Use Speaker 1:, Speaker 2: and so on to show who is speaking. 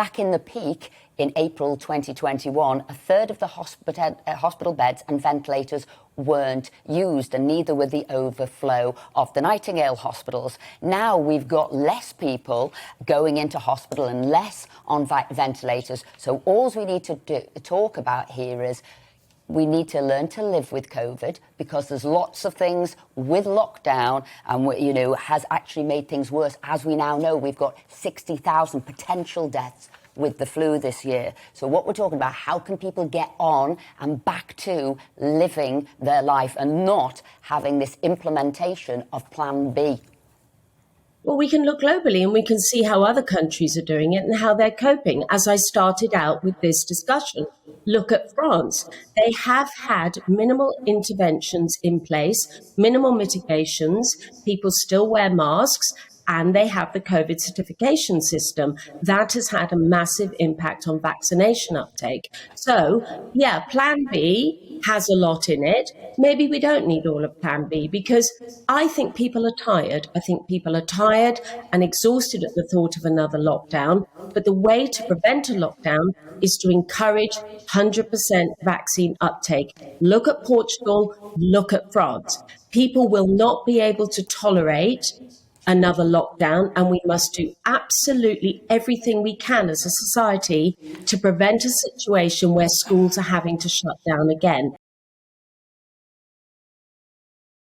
Speaker 1: back in the peak in April 2021, a third of the hospital beds and ventilators weren't used, and neither were the overflow of the Nightingale hospitals. Now we've got less people going into hospital and less on ventilators. So all we need to talk about here is we need to learn to live with COVID, because there's lots of things with lockdown and, you know, has actually made things worse. As we now know, we've got 60,000 potential deaths with the flu this year. So what we're talking about, how can people get on and back to living their life and not having this implementation of Plan B?
Speaker 2: Well, we can look globally and we can see how other countries are doing it and how they're coping. As I started out with this discussion, look at France. They have had minimal interventions in place, minimal mitigations. People still wear masks, and they have the COVID certification system. That has had a massive impact on vaccination uptake. So, yeah, Plan B has a lot in it. Maybe we don't need all of Plan B, because I think people are tired. I think people are tired and exhausted at the thought of another lockdown. But the way to prevent a lockdown is to encourage 100% vaccine uptake. Look at Portugal, look at France. People will not be able to tolerate another lockdown, and we must do absolutely everything we can as a society to prevent a situation where schools are having to shut down again.